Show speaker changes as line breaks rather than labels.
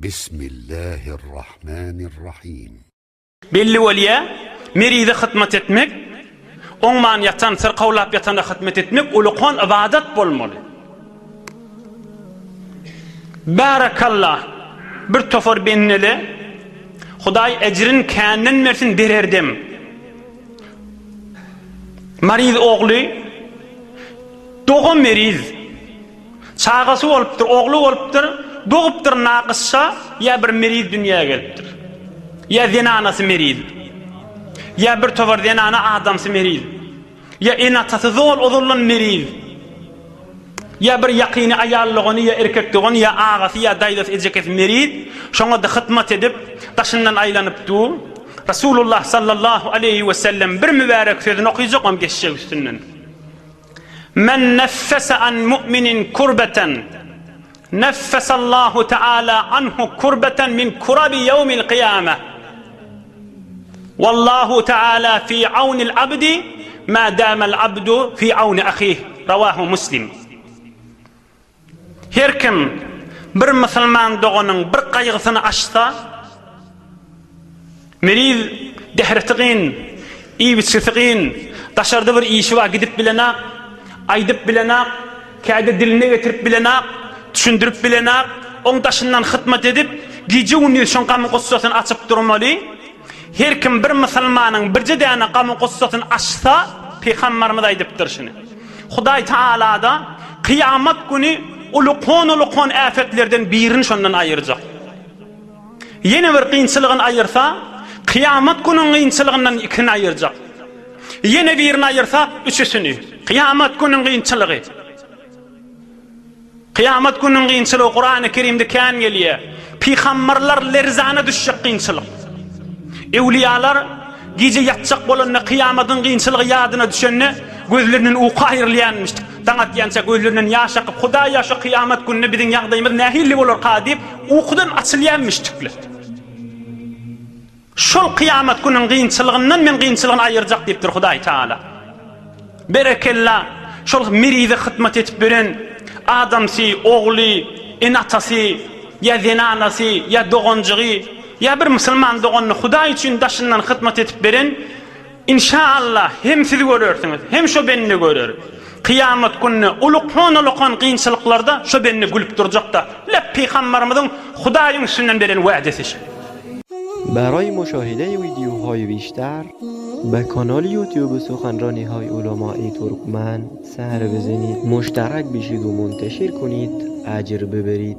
بسم الله الرحمن الرحيم.
Belli bolýa, meride hytmat etmek, oňman ýatan sirqawlap ýatana hytmat etmek ulukon ibadat bolmaly. Barakallah. Bir tofor benneli, Hudaý ejrin känden bersin bererdim. Mariz ogly, doğum meriz. Çağası bolupdyr, ogly bolupdyr, doğupdyr naqysça, ya bir meriz dünýäge gelipdir. Ya zinanasy meriz. Ya bir tofor zinana adamsy meriz. Ya enatasy zol uzullan meriz. Ya bir yaqini ayallygyny ya erkekligini ya agasy ya daýdasy ejekesi meriz. Şoňa da hytmat edip taşyndan aýlanypdy. Rasulullah sallallahu aleyhi ve sellem bir mübarek sözünü okuyacağım geçecek üstünden. Men neffese an mu'minin kurbeten neffesallahu teala anhu kurbeten min kurabi yevmil qiyameh. Wallahu teala fi awnil abdi ma damel abdu fi awni ahih. Ravahu Muslim. Her kim bir musulman doğanın bir qaygısını açsa, meriz dehretgin, iýbitsizgin, daşarda bir işi var gidip bilenak, aýdyp bilenak, käde diline getirip bilenak, düşündirip bilenak, oň taşyndan hytmat edip, gije gündüz şoň gamy gussasyny açyp durmaly. Her kim bir musulmanyň birje däne gamy gussasyny açsa, Peýgamberimiz aýdypdyr şunu. Hudaý Taala da kıyamet günü ulukon afetlerden birini şondan aýyrjak. Yine bir kıyınçılığın ayırsa, kıyamet günün kıyınçılığından ikini ayıracak. Yine birini ayırsa, üçüsünü. Kıyamet günün kıyınçılığı. Kıyamet günün kıyınçılığı Kur'an-ı Kerim'de kân geliyor. Peygamberler lerzana düşecek kıyınçılık. Evliyalar gece yatacak bolanına kıyametin kıyınçılığı yadına düşenine gözlerinin uku ayrılayanmıştı. Danat yansa gözlerinin yaş akıp, Hudaý yaşa kıyamet gününe bizim ýagdaýymyz nähilli bolar kadip, ukudan açylýanmışdyk. Şol kıyamet günün kıyınçılığından men kıyınçılığını ayıracak deyipdir Hudaý Taala. Berekella, şol merize hytmat etip beren adamsy, ogly, enatasy, ya zinanasy, ya dogonjygy, ya bir musulman doganyny Hudaý üçin daşyndan hytmat etip beren, inşallah hem siz görürsünüz, hem şo benni görür. Kıyamet günü ulukon kıyınçılıklarda şo benni gülüp duracak da, lep Peygamberimizin Hudaýyň üstünden beren wa'desi.
برای مشاهده ویدیوهای بیشتر به کانال یوتیوب سخنرانی‌های علماء ترکمن سر بزنید، مشترک بشید و منتشر کنید، اجر ببرید.